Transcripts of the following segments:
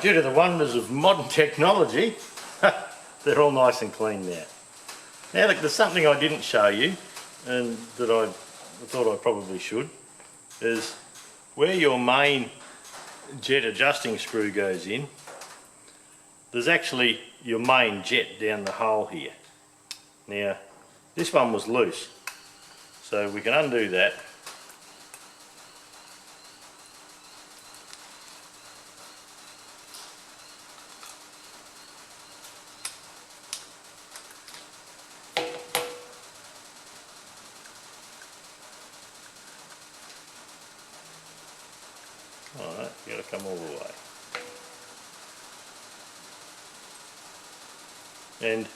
Right, due to the wonders of modern technology, they're all nice and clean now. Now look, there's something I didn't show you, and that I thought I probably should, is where your main jet adjusting screw goes in, there's actually your main jet down the hole here. Now, this one was loose, so we can undo that. Alright, you got to come all the way. And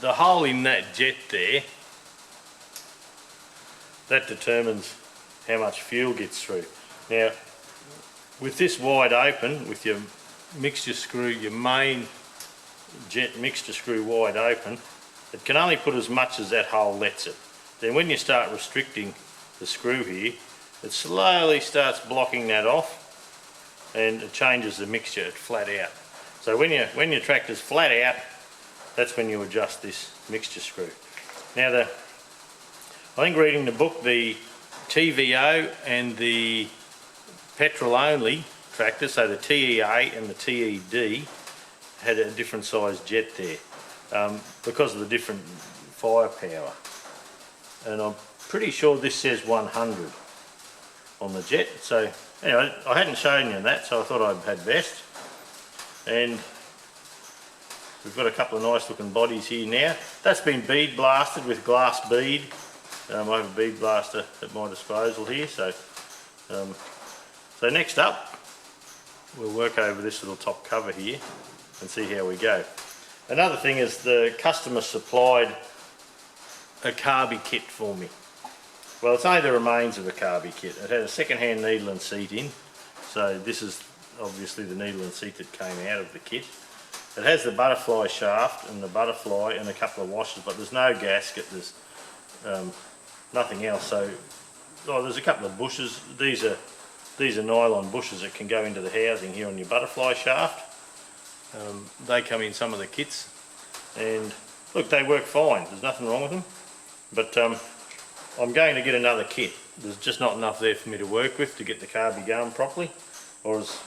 the hole in that jet there, that determines how much fuel gets through. Now, with this wide open, with your mixture screw, your main jet mixture screw wide open, it can only put as much as that hole lets it. Then when you start restricting the screw here, it slowly starts blocking that off, and it changes the mixture flat out. So when your tractor's flat out, that's when you adjust this mixture screw. Now I think reading the book, the TVO and the petrol only tractor, so the TE8 and the TED, had a different size jet there because of the different firepower. And I'm pretty sure this says 100 on the jet. So anyway, I hadn't shown you that, so I thought I'd had best. And we've got a couple of nice looking bodies here now. That's been bead blasted with glass bead. I have a bead blaster at my disposal here. So next up, we'll work over this little top cover here and see how we go. Another thing is the customer supplied a Carby kit for me. Well, it's only the remains of a Carby kit. It had a second-hand needle and seat in, so this is obviously the needle and seat that came out of the kit. It has the butterfly shaft and the butterfly and a couple of washers, but there's no gasket, there's nothing else. So there's a couple of bushes. These are nylon bushes that can go into the housing here on your butterfly shaft. They come in some of the kits, and look, they work fine, there's nothing wrong with them. But I'm going to get another kit. There's just not enough there for me to work with to get the Carby going properly, or it's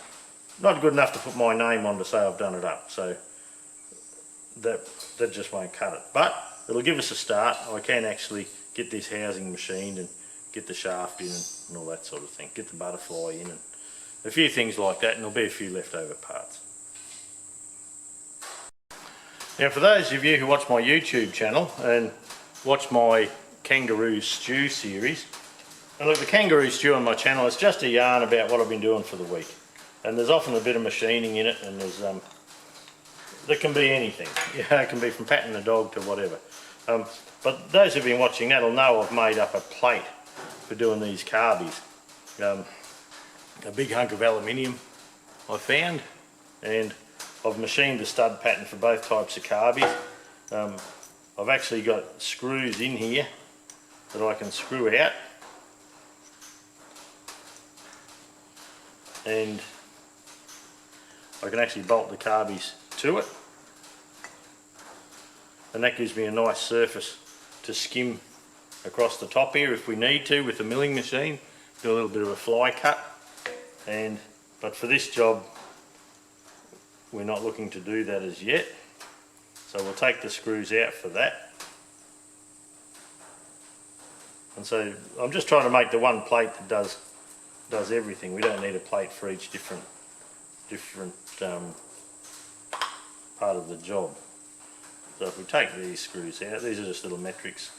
not good enough to put my name on to say I've done it up. So that just won't cut it. But it'll give us a start. I can actually get this housing machined and get the shaft in and all that sort of thing. Get the butterfly in and a few things like that, and there'll be a few leftover parts. Now, for those of you who watch my YouTube channel and watch my kangaroo stew series, and look, the kangaroo stew on my channel is just a yarn about what I've been doing for the week, and there's often a bit of machining in it, and there's there can be anything. Yeah, it can be from patting the dog to whatever. But those who've been watching that will know I've made up a plate for doing these carbies. A big hunk of aluminium I found, and I've machined the stud pattern for both types of carbies. I've actually got screws in here that I can screw out, and I can actually bolt the carbies to it, and that gives me a nice surface to skim across the top here if we need to with the milling machine. Do a little bit of a fly cut, but for this job we're not looking to do that as yet, so we'll take the screws out for that. And so I'm just trying to make the one plate that does everything. We don't need a plate for each different part of the job. So if we take these screws out, these are just little metrics.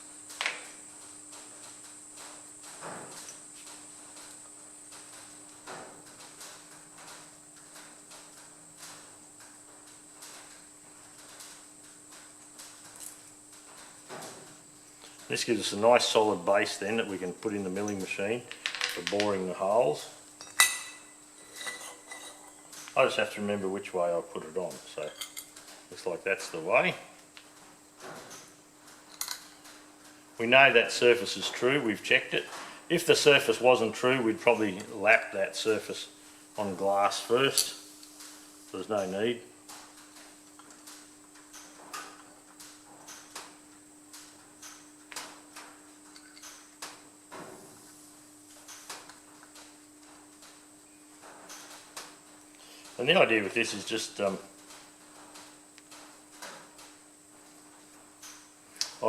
This gives us a nice solid base then that we can put in the milling machine for boring the holes. I just have to remember which way I put it on, so looks like that's the way. We know that surface is true, we've checked it. If the surface wasn't true, we'd probably lap that surface on glass first. so there's no need. And the idea with this is just, I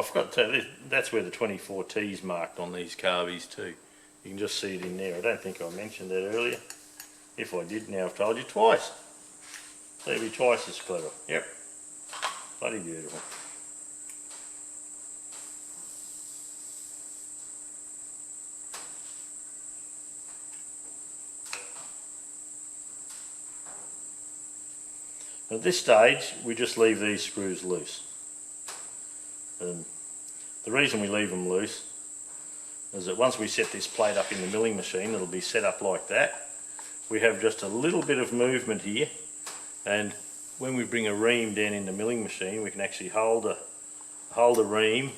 forgot to tell you, that's where the 24T is marked on these carbies too. You can just see it in there. I don't think I mentioned that earlier. If I did, now I've told you twice. So you'll be twice as clever. Yep. Bloody beautiful. At this stage, we just leave these screws loose. And the reason we leave them loose is that once we set this plate up in the milling machine, it'll be set up like that. We have just a little bit of movement here, and when we bring a ream down in the milling machine, we can actually hold a ream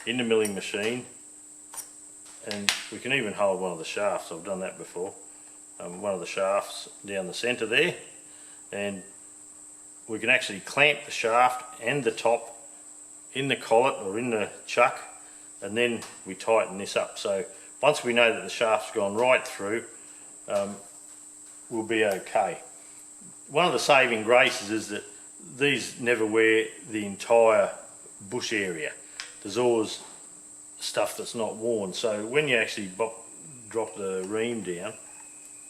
in the milling machine, and we can even hold one of the shafts. I've done that before. One of the shafts down the centre there, and we can actually clamp the shaft and the top in the collet or in the chuck, and then we tighten this up. So once we know that the shaft's gone right through, we'll be okay. One of the saving graces is that these never wear the entire bush area. There's always stuff that's not worn. So when you actually drop the ream down,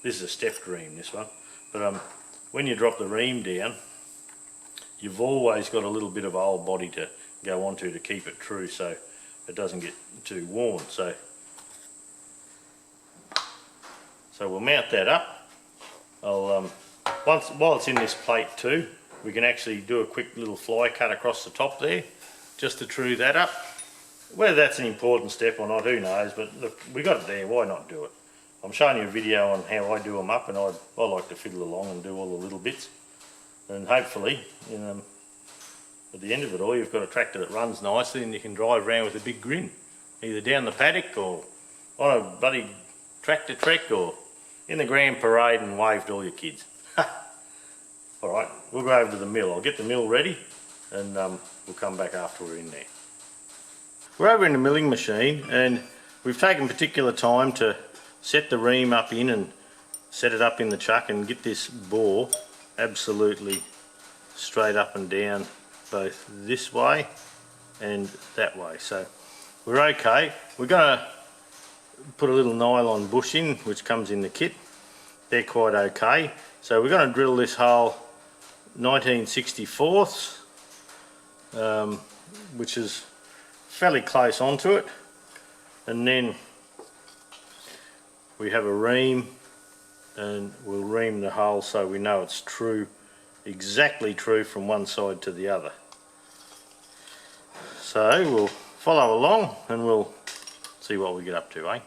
this is a stepped ream, this one, but when you drop the ream down, you've always got a little bit of old body to go onto to keep it true, so it doesn't get too worn. So we'll mount that up. While it's in this plate too, we can actually do a quick little fly cut across the top there, just to true that up. Whether that's an important step or not, who knows, but look, we got it there, why not do it? I'm showing you a video on how I do them up, and I like to fiddle along and do all the little bits. And hopefully, at the end of it all, you've got a tractor that runs nicely and you can drive around with a big grin, either down the paddock or on a bloody tractor trek or in the grand parade and wave to all your kids. Alright, we'll go over to the mill. I'll get the mill ready and we'll come back after we're in there. We're over in the milling machine, and we've taken particular time to set the ream up in and set it up in the chuck and get this bore absolutely straight up and down, both this way and that way. So we're okay. We're going to put a little nylon bushing which comes in the kit. They're quite okay. So we're going to drill this hole 19/64, which is fairly close onto it, and then we have a ream, and we'll ream the hole so we know it's true, exactly true from one side to the other. So we'll follow along and we'll see what we get up to, eh?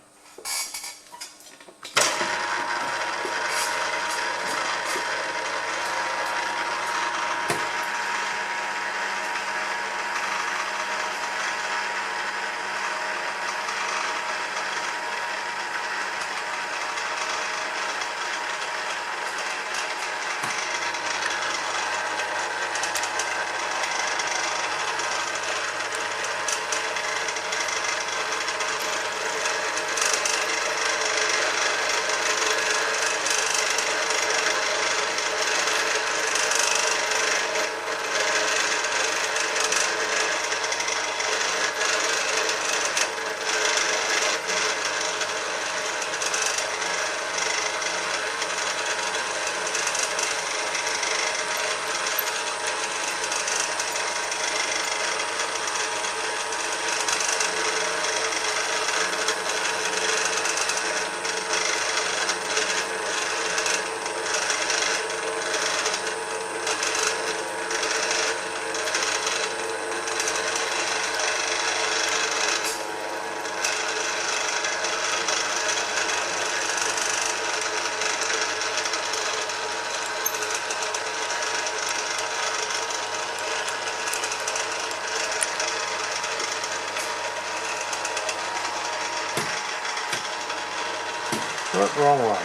Wrong way.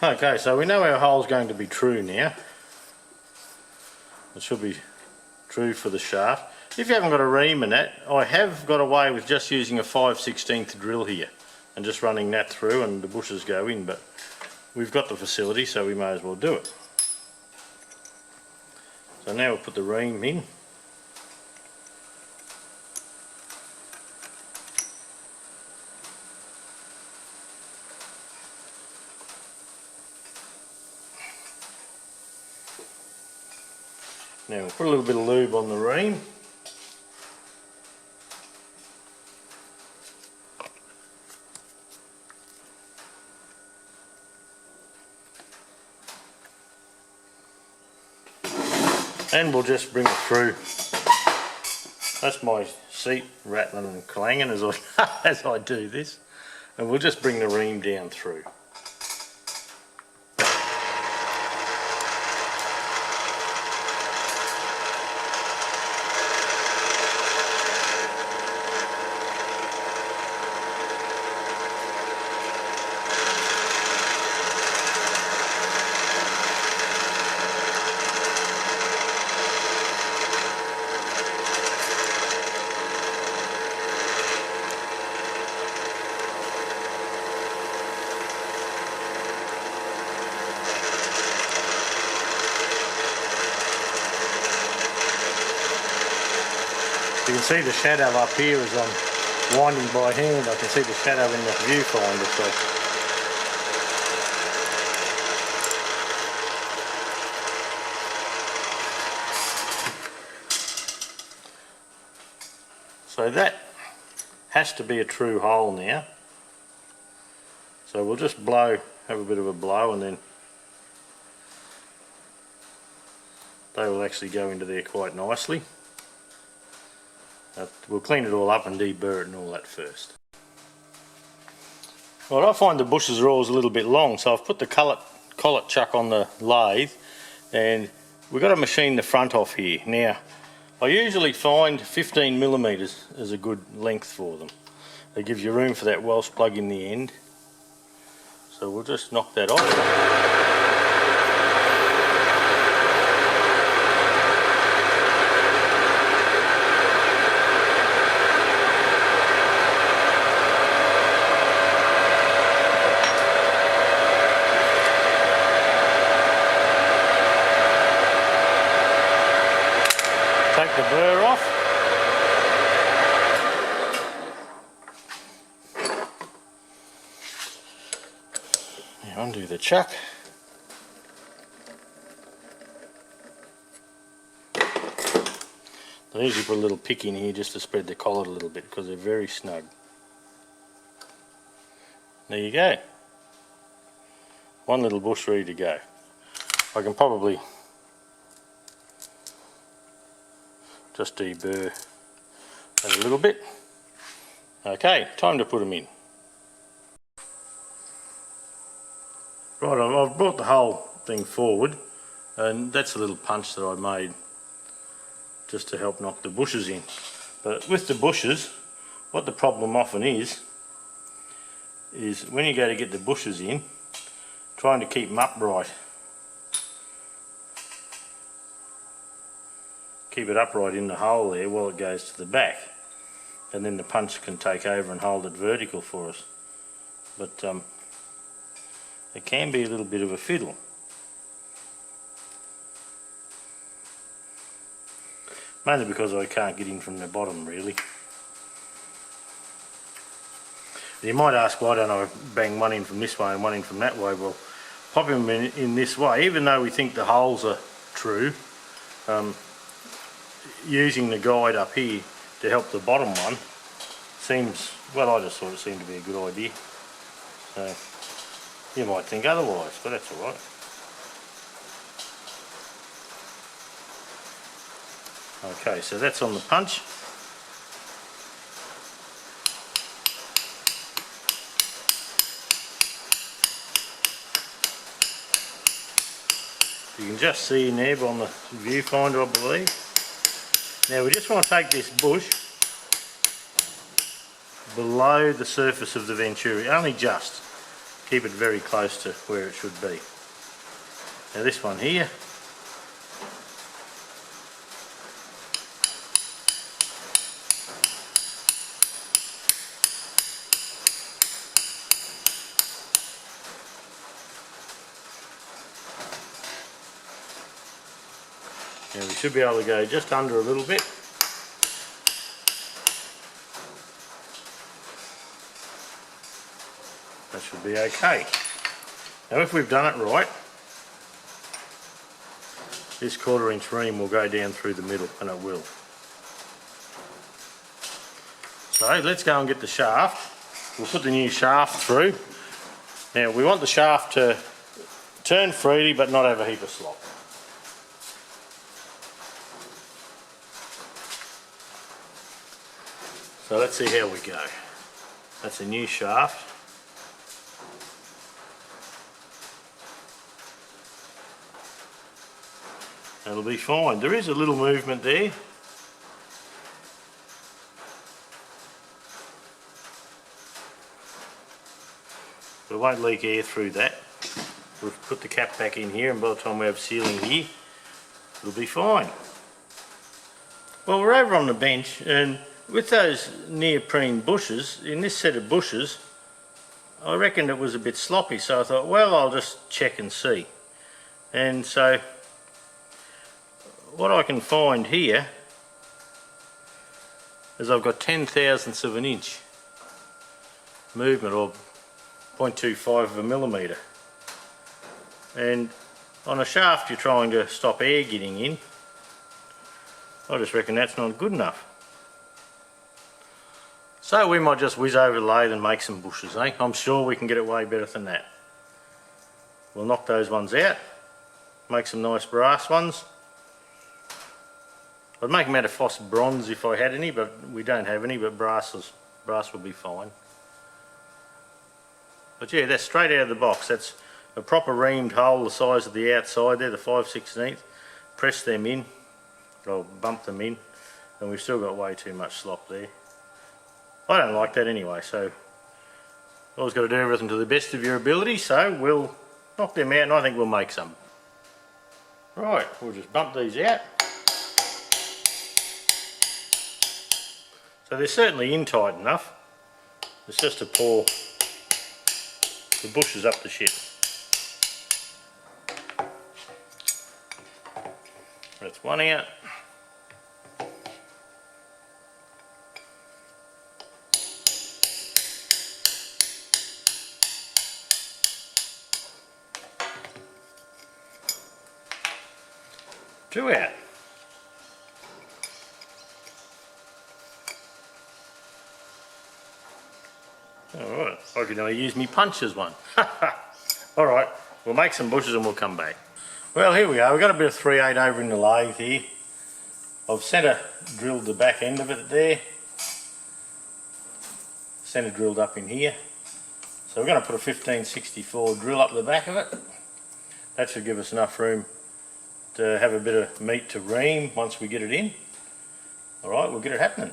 Okay, so we know our hole's going to be true now. It should be true for the shaft. If you haven't got a ream in that, I have got away with just using a 5/16 drill here and just running that through and the bushes go in, but we've got the facility so we may as well do it. So now we'll put the ream in. Now we'll put a little bit of lube on the ream. And we'll just bring it through. That's my seat rattling and clanging as as I do this. And we'll just bring the ream down through. You can see the shadow up here as I'm winding by hand. I can see the shadow in the viewfinder. So that has to be a true hole now. So we'll just blow, have a bit of a blow, and then they will actually go into there quite nicely. We'll clean it all up and deburr it and all that first. Well, I find the bushes are always a little bit long, so I've put the collet chuck on the lathe, and we've got to machine the front off here. Now, I usually find 15mm is a good length for them. It gives you room for that Welsh plug in the end. So we'll just knock that off. Take the burr off. Now undo the chuck. I usually put a little pick in here just to spread the collet a little bit because they're very snug. There you go. One little bush ready to go. I can probably just deburr that a little bit. Okay, time to put them in. Right, I've brought the whole thing forward, and that's a little punch that I made just to help knock the bushes in. But with the bushes, what the problem often is when you go to get the bushes in, trying to keep them upright. Keep it upright in the hole there while it goes to the back, and then the punch can take over and hold it vertical for us. But it can be a little bit of a fiddle. Mainly because I can't get in from the bottom really. You might ask, why don't I bang one in from this way and one in from that way? Well, pop them in this way, even though we think the holes are true. Using the guide up here to help the bottom one seems, well, I just thought it seemed to be a good idea. So you might think otherwise, but that's alright. Okay, so that's on the punch. You can just see in there on the viewfinder, I believe. Now we just want to take this bush below the surface of the venturi, only just. Keep it very close to where it should be. Now this one here, now we should be able to go just under a little bit. That should be okay. Now if we've done it right, this 1/4 inch ream will go down through the middle, and it will. So let's go and get the shaft. We'll put the new shaft through. Now we want the shaft to turn freely but not have a heap of slop. So let's see how we go. That's a new shaft. That'll be fine. There is a little movement there. But it won't leak air through that. We'll put the cap back in here, and by the time we have sealing here, it'll be fine. Well, we're over on the bench, and with those neoprene bushes, in this set of bushes, I reckoned it was a bit sloppy, so I thought, well, I'll just check and see. And so what I can find here is I've got 10,000ths of an inch movement, or 0.25 of a millimetre. And on a shaft you're trying to stop air getting in. I just reckon that's not good enough. So we might just whiz over the lathe and make some bushes, eh? I'm sure we can get it way better than that. We'll knock those ones out, make some nice brass ones. I'd make them out of phosphor bronze if I had any, but we don't have any, but brass will be fine. But yeah, that's straight out of the box. That's a proper reamed hole the size of the outside there, the 5/16. Press them in, or bump them in, and we've still got way too much slop there. I don't like that anyway, so always got to do everything to the best of your ability, so we'll knock them out and I think we'll make some. Right, we'll just bump these out. So they're certainly in tight enough. It's just to pour the bushes up the ship. That's one out. Two out. Alright, I can only use me punches one. Alright, we'll make some bushes and we'll come back. Well, here we go. We've got a bit of 3/8 over in the lathe here. I've centre drilled the back end of it there. Centre drilled up in here. So we're going to put a 1564 drill up the back of it. That should give us enough room to have a bit of meat to ream once we get it in. Alright, we'll get it happening.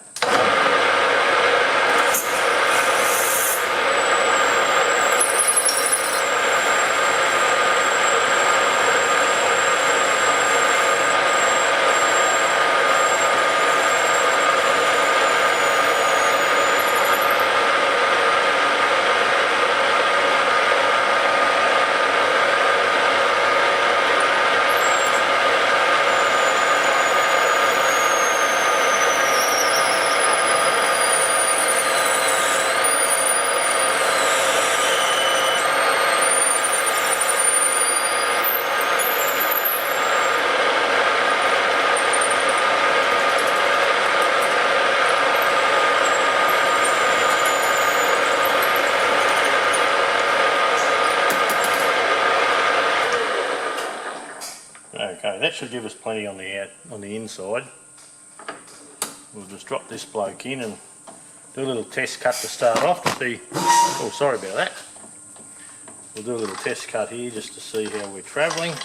Okay, that should give us plenty on the inside. We'll just drop this bloke in and do a little test cut to start off to see. Oh, sorry about that. We'll do a little test cut here just to see how we're travelling.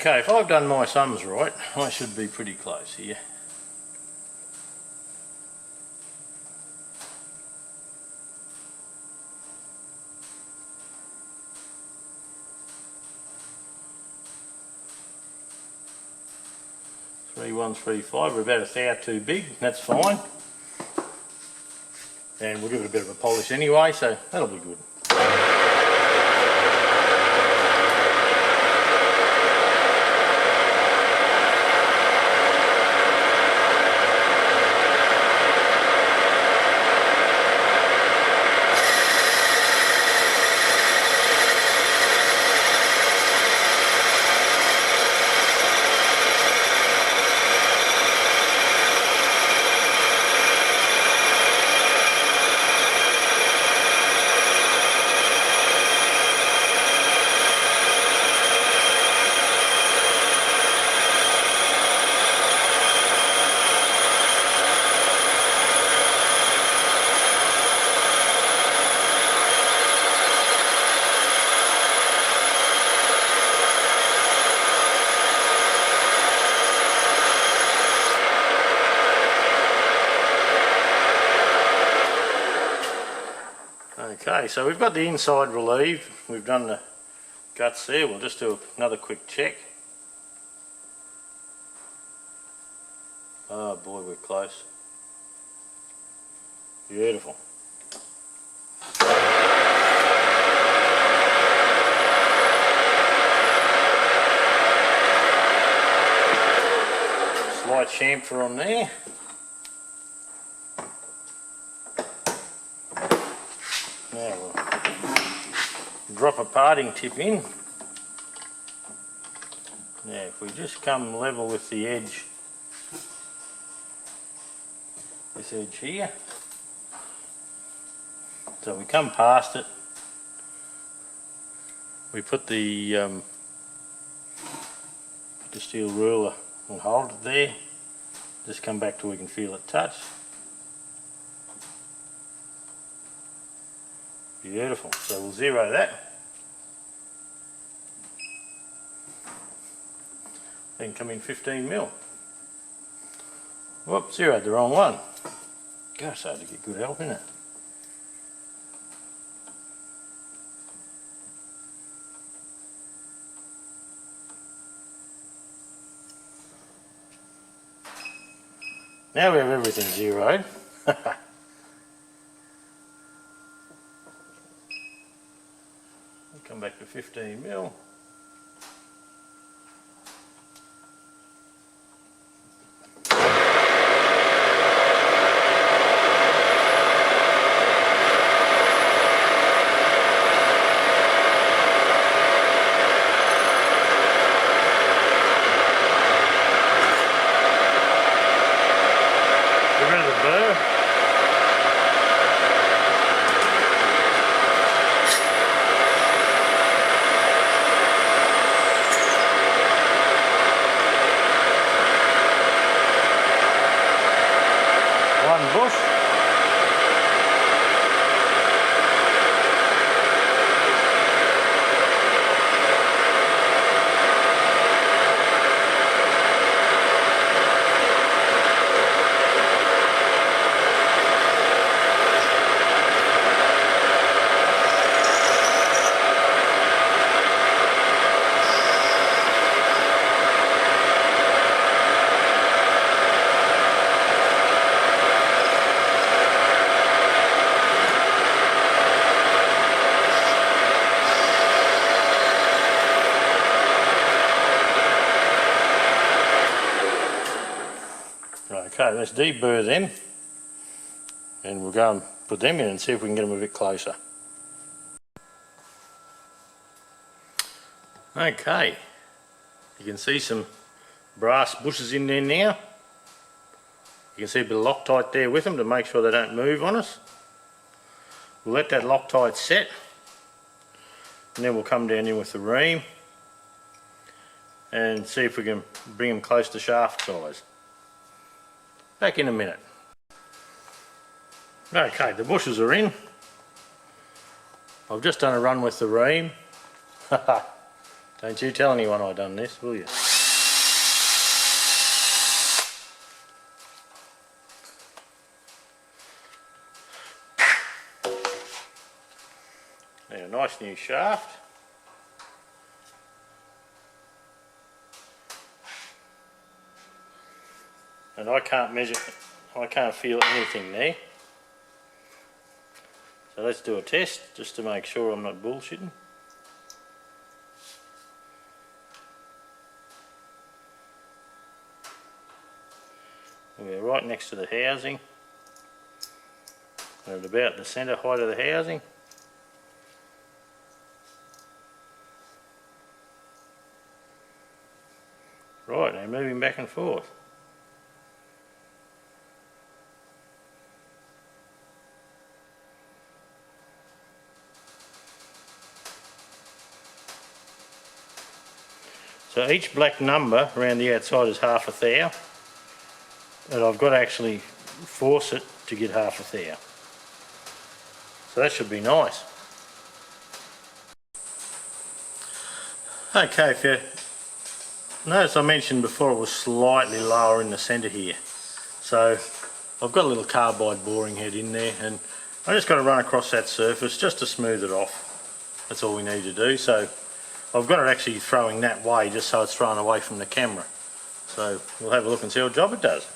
Okay, if I've done my sums right, I should be pretty close here. Three one three five. We're about a thou too big. That's fine. And we'll give it a bit of a polish anyway, so that'll be good. Okay, so we've got the inside relieved, we've done the guts there, we'll just do another quick check. Oh boy, we're close. Beautiful. Slight chamfer on there. Now we'll drop a parting tip in. Now if we just come level with the edge, this edge here, so we come past it, we put the steel ruler and hold it there, just come back till we can feel it touch. Beautiful, so we'll zero that. Then come in 15mm. Whoop, zeroed the wrong one. Gosh, it's hard to get good help, isn't it? Now we have everything zeroed. Come back to 15mm. Get rid of the burr. Bush. Okay, let's deburr them and we'll go and put them in and see if we can get them a bit closer. Okay, you can see some brass bushes in there now. You can see a bit of Loctite there with them to make sure they don't move on us. We'll let that Loctite set and then we'll come down in with the ream and see if we can bring them close to shaft size. Back in a minute. Okay, the bushes are in. I've just done a run with the ream. Don't you tell anyone I done this, will you? Now, a nice new shaft. And I can't measure, I can't feel anything there. So let's do a test just to make sure I'm not bullshitting. We're right next to the housing. We're at about the centre height of the housing. Right, now moving back and forth. So each black number around the outside is half a thou, and I've got to actually force it to get half a thou. So that should be nice. Okay, if you notice I mentioned before it was slightly lower in the centre here. So I've got a little carbide boring head in there, and I just got to run across that surface just to smooth it off. That's all we need to do. So I've got it actually throwing that way just so it's thrown away from the camera. So we'll have a look and see what job it does.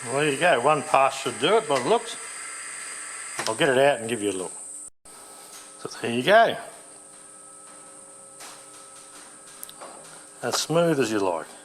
Well, there you go, one pass should do it by the looks. I'll get it out and give you a look. So there you go. as smooth as you like.